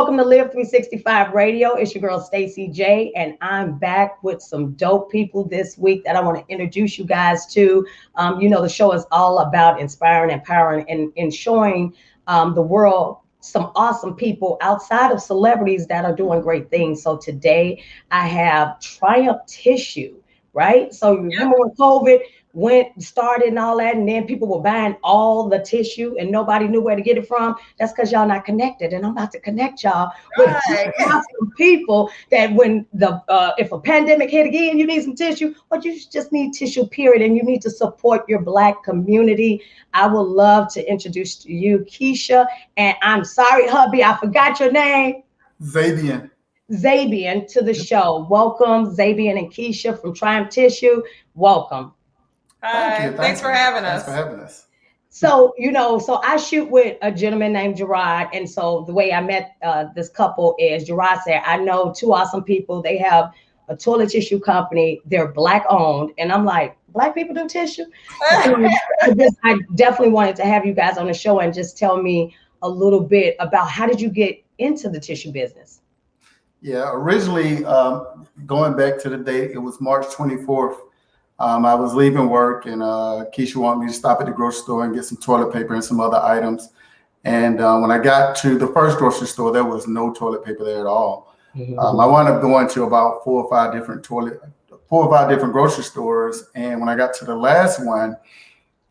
welcome to Live 365 Radio. It's your girl, Stacey J, and I'm back with some dope people this week that I want to introduce you guys to. The show is all about inspiring, empowering, and showing the world some awesome people outside of celebrities that are doing great things. So today I have Triumph Tissue, right? So you remember when COVID started and all that, and then people were buying all the tissue and nobody knew where to get it from? That's because y'all not connected, and I'm about to connect y'all with awesome people that when if a pandemic hit again, you need some tissue, but you just need tissue, period, and you need to support your Black community. I would love to introduce to you Keisha, and I'm sorry, hubby, I forgot your name. Zabian to the show. Welcome, Zabian and Keisha from Triumph Tissue. Welcome. Hi, thanks for having us. So, so I shoot with a gentleman named Gerard. And so the way I met this couple is Gerard said, I know two awesome people. They have a toilet tissue company. They're Black owned. And I'm like, Black people do tissue? I definitely wanted to have you guys on the show and just tell me a little bit about how did you get into the tissue business? Yeah, originally, going back to the date, it was March 24th. I was leaving work, and Keisha wanted me to stop at the grocery store and get some toilet paper and some other items. And when I got to the first grocery store, there was no toilet paper there at all. I wound up going to about four or five different grocery stores. And when I got to the last one,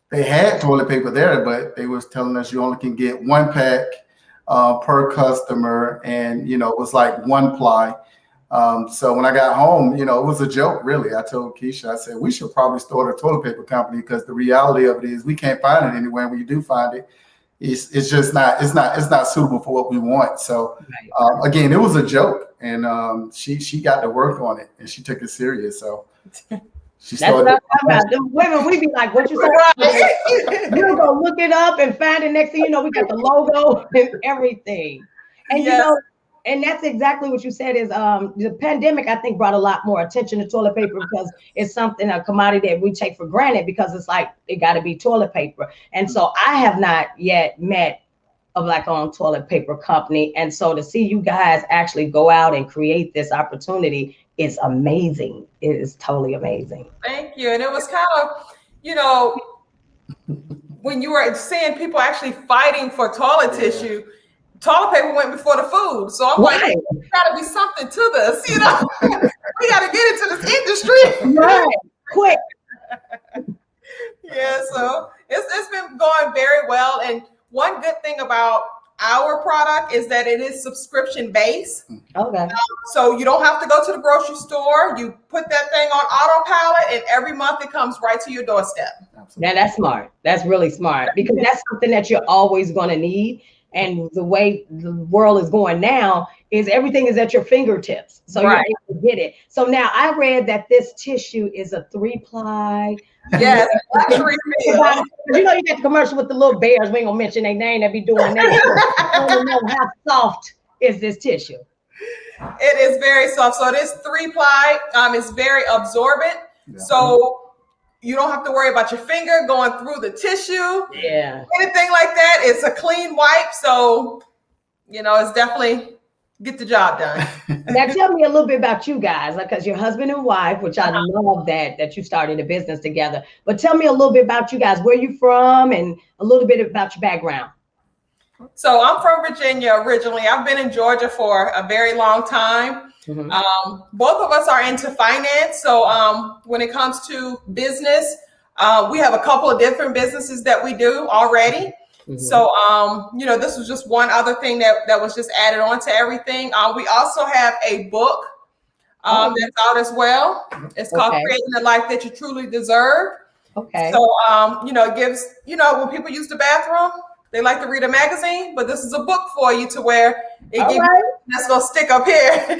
they had toilet paper there, but they was telling us you only can get one pack per customer, and it was like one ply. So when I got home, it was a joke, really. I told Keisha, I said, we should probably start a toilet paper company, because the reality of it is we can't find it anywhere. When you do find it, it's just not suitable for what we want. So again, it was a joke, and she got to work on it, and she took it serious. So she started. That's what I'm talking about. The women, we be like, what you say? We'll go look it up and find it. Next thing you know, we got the logo and everything. And and that's exactly what you said is the pandemic, I think, brought a lot more attention to toilet paper, because it's a commodity that we take for granted, because it's like, it got to be toilet paper. And so I have not yet met a Black-owned toilet paper company. And so to see you guys actually go out and create this opportunity is amazing. It is totally amazing. Thank you. And it was kind of, when you were seeing people actually fighting for toilet tissue, toilet paper went before the food. So I'm like, there's got to be something to this, we got to get into this industry. Right, quick. Yeah, so it's been going very well. And one good thing about our product is that it is subscription based. Okay. So you don't have to go to the grocery store. You put that thing on autopilot, and every month it comes right to your doorstep. Now that's smart. That's really smart, because that's something that you're always going to need. And the way the world is going now is everything is at your fingertips. So you're able to get it. So now I read that this tissue is a 3-ply. Yes. You got the commercial with the little bears. We ain't gonna mention their name. That be doing that. I don't know how soft is this tissue. It is very soft. So this 3-ply, it's very absorbent. Yeah. So you don't have to worry about your finger going through the tissue. Yeah. Anything like that. It's a clean wipe. So, it's definitely get the job done. Now tell me a little bit about you guys, because you're husband and wife, which I love that you started a business together. But tell me a little bit about you guys, where you from, and a little bit about your background. So I'm from Virginia originally. I've been in Georgia for a very long time. Both of us are into finance. So when it comes to business, we have a couple of different businesses that we do already. So, this was just one other thing that was just added on to everything. We also have a book that's out as well. It's called Creating the Life That You Truly Deserve. Okay. So, it gives, when people use the bathroom, they like to read a magazine, but this is a book for you to where it gives you, that's going to stick up here.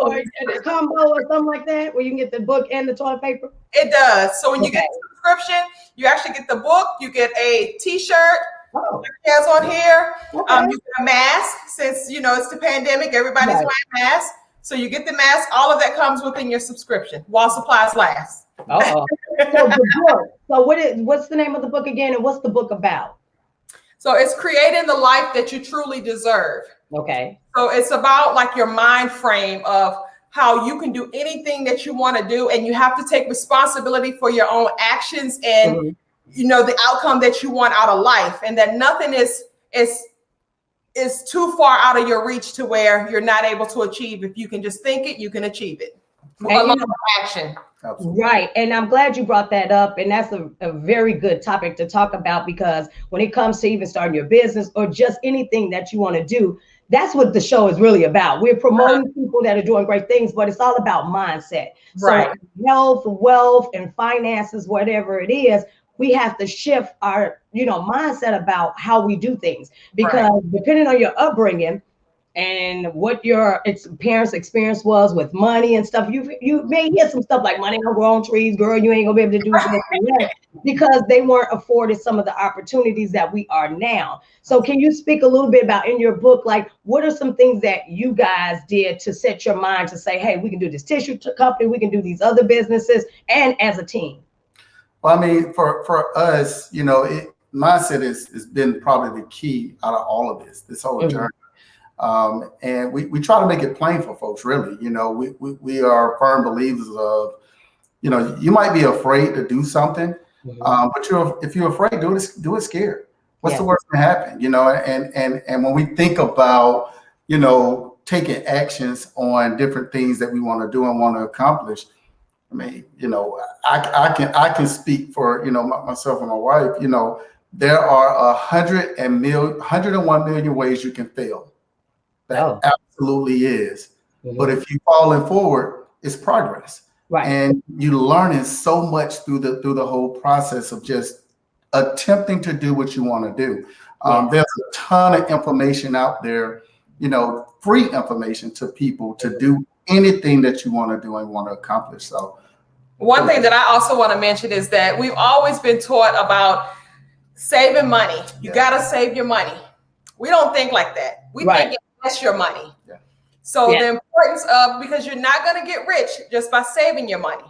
Or a combo or something like that, where you can get the book and the toilet paper? It does. So when you get the subscription, you actually get the book, you get a t-shirt, like it has on here, you get a mask, since, it's the pandemic, everybody's wearing masks. So you get the mask, all of that comes within your subscription while supplies last. So the book. So what's the name of the book again, and what's the book about? So it's Creating the Life That You Truly Deserve. Okay. So it's about like your mind frame of how you can do anything that you want to do, and you have to take responsibility for your own actions and the outcome that you want out of life, and that nothing is too far out of your reach to where you're not able to achieve. If you can just think it, you can achieve it. Along with action. Absolutely. Right. And I'm glad you brought that up. And that's a very good topic to talk about, because when it comes to even starting your business or just anything that you want to do, that's what the show is really about. We're promoting people that are doing great things, but it's all about mindset. Right. So health, wealth, and finances, whatever it is, we have to shift our, mindset about how we do things, because depending on your upbringing and what your parents' experience was with money and stuff, you may hear some stuff like money don't grow on trees, girl, you ain't gonna be able to do this and that, because they weren't afforded some of the opportunities that we are now. So can you speak a little bit about, in your book, like what are some things that you guys did to set your mind to say, hey, we can do this tissue company, we can do these other businesses, and as a team? Well, I mean, for us, mindset has been probably the key out of all of this whole journey. And we try to make it plain for folks, really. We are firm believers of, you might be afraid to do something, but if you're afraid, do it scared. What's the worst that can happen? And when we think about, taking actions on different things that we want to do and want to accomplish, I mean, I can speak for, myself and my wife. There are 101 million ways you can fail. That absolutely is. But if you falling forward, it's progress. Right. And you're learning so much through the whole process of just attempting to do what you want to do. There's a ton of information out there, free information to people to do anything that you want to do and want to accomplish. So one thing that I also want to mention is that we've always been taught about saving money. You got to save your money. We don't think like that. We think invest your money. So the importance of, because you're not going to get rich just by saving your money.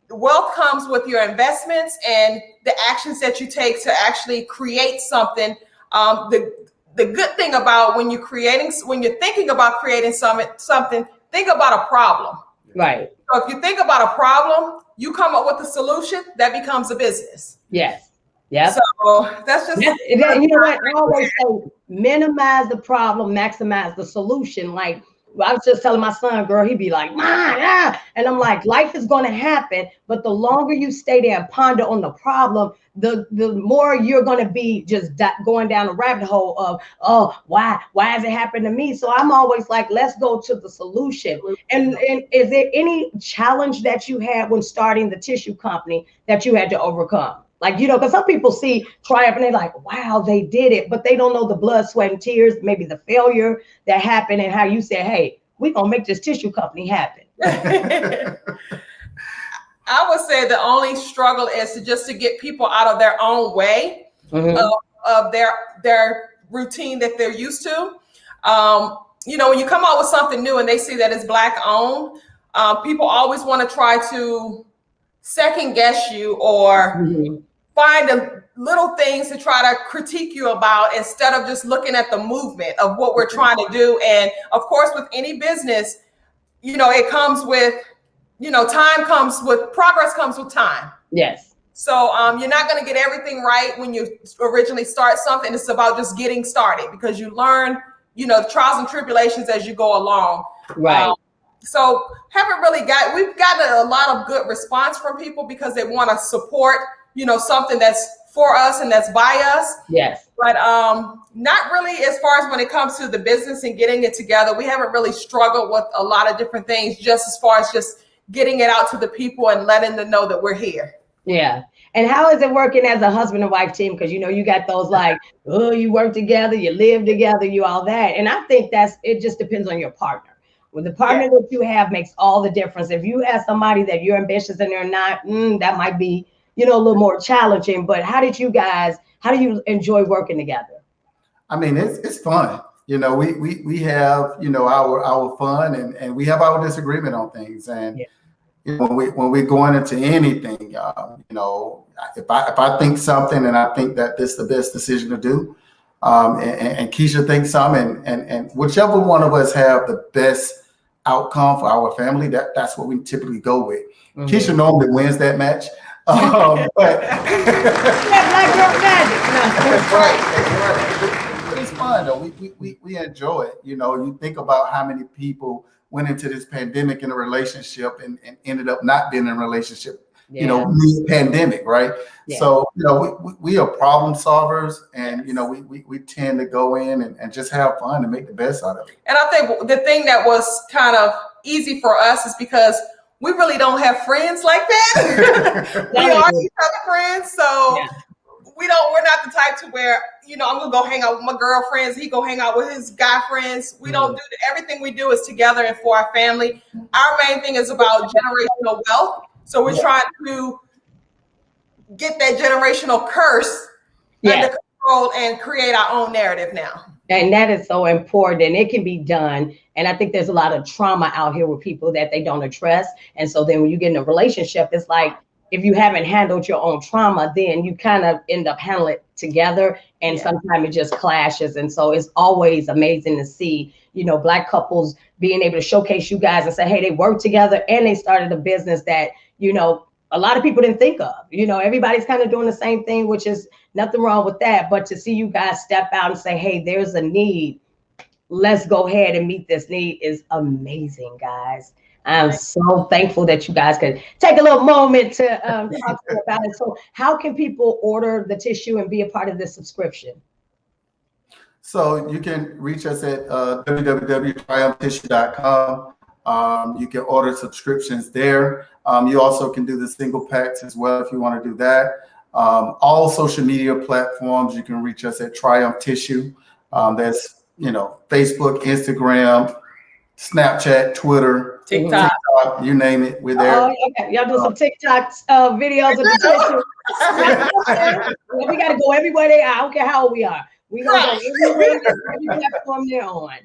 Wealth comes with your investments and the actions that you take to actually create something. The good thing about when you're thinking about creating something, think about a problem. Right. So if you think about a problem, you come up with a solution that becomes a business. Yes. Yeah. So that's just, you know what I always say, minimize the problem, maximize the solution. Like I was just telling my son, girl, he'd be like, and I'm like, life is going to happen, but the longer you stay there and ponder on the problem, the more you're going to be just going down a rabbit hole of, oh, why has it happened to me? So I'm always like, let's go to the solution. And is there any challenge that you had when starting the tissue company that you had to overcome? Like, because some people see triumph and they're like, wow, they did it, but they don't know the blood, sweat, and tears, maybe the failure that happened, and how you said, hey, we're going to make this tissue company happen. I would say the only struggle is to get people out of their own way of their routine that they're used to. When you come out with something new and they see that it's Black owned, people always want to try to second guess you or find the little things to try to critique you about, instead of just looking at the movement of what we're trying to do. And of course, with any business, it comes with, progress comes with time. Yes. So you're not going to get everything right when you originally start something. It's about just getting started, because you learn, the trials and tribulations as you go along. Right. So we've gotten a lot of good response from people because they want to support, something that's for us and that's by us. Yes. But not really as far as when it comes to the business and getting it together. We haven't really struggled with a lot of different things, just as far as just getting it out to the people and letting them know that we're here. Yeah. And how is it working as a husband and wife team? Because, you got those like, oh, you work together, you live together, you all that. And I think it just depends on your partner. Well, the partner that you have makes all the difference. If you have somebody that you're ambitious and they're not, that might be, a little more challenging. But how do you enjoy working together? I mean, it's fun. We have, our fun and we have our disagreement on things. And when we're going into anything, if I think something and I think that this is the best decision to do, and Keisha thinks some, and whichever one of us have the best outcome for our family, that's what we typically go with. Mm-hmm. Keisha normally wins that match. But Black girl magic. But it's fun though. We enjoy it. You know, you think about how many people went into this pandemic in a relationship and ended up not being in a relationship. Yeah. You know, mid-pandemic, right? Yeah. So, you know, we are problem solvers, and you know, we tend to go in and just have fun and make the best out of it. And I think the thing that was kind of easy for us is because we really don't have friends like that. We are each other friends, so we're not the type to where, you know, I'm gonna go hang out with my girlfriends, he go hang out with his guy friends. We don't do everything we do is together and for our family. Our main thing is about generational wealth. So we're trying to get that generational curse under control and create our own narrative now. And that is so important. It can be done. And I think there's a lot of trauma out here with people that they don't address. And so then when you get in a relationship, it's like, if you haven't handled your own trauma, then you kind of end up handling it together. And sometimes it just clashes. And so it's always amazing to see, you know, Black couples being able to showcase you guys and say, hey, they work together and they started a business that, you know, a lot of people didn't think of. You know, everybody's kind of doing the same thing, which is nothing wrong with that. But to see you guys step out and say, hey, there's a need, let's go ahead and meet this need is amazing, guys. I'm so thankful that you guys could take a little moment to talk to me about it. So how can people order the tissue and be a part of this subscription? So you can reach us at www.triumphtissue.com. You can order subscriptions there. You also can do the single packs as well if you want to do that. All social media platforms, you can reach us at Triumph Tissue. That's, you know, Facebook, Instagram, Snapchat, Twitter, TikTok, you name it, we're there. Oh, okay. Y'all do some TikTok videos of the tissue. We got to go everywhere they are. I don't care how old we are. We gonna go everywhere, every platform they're on.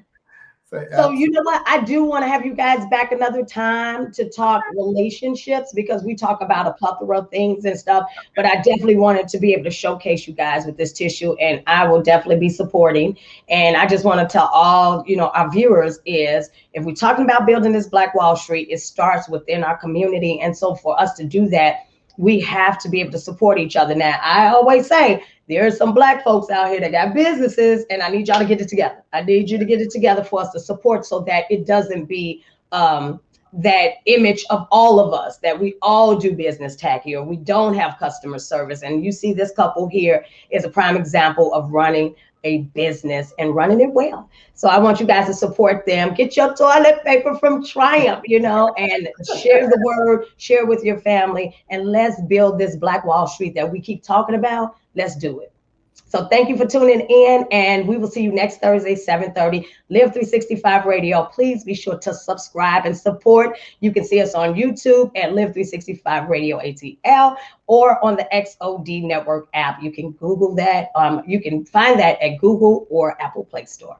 So you know what? I do want to have you guys back another time to talk relationships, because we talk about a plethora of things and stuff, but I definitely wanted to be able to showcase you guys with this tissue, and I will definitely be supporting. And I just want to tell all, you know, our viewers is, if we're talking about building this Black Wall Street, it starts within our community. And so for us to do that, we have to be able to support each other. Now, I always say, there's some Black folks out here that got businesses, and I need y'all to get it together. I need you to get it together for us to support, so that it doesn't be that image of all of us, that we all do business tacky or we don't have customer service. And you see this couple here is a prime example of running a business and running it well. So I want you guys to support them. Get your toilet paper from Triumph, you know, and share the word, share with your family, and let's build this Black Wall Street that we keep talking about. Let's do it. So thank you for tuning in, and we will see you next Thursday, 7:30, Live 365 Radio. Please be sure to subscribe and support. You can see us on YouTube at Live 365 Radio ATL, or on the XOD Network app. You can Google that. You can find that at Google or Apple Play Store.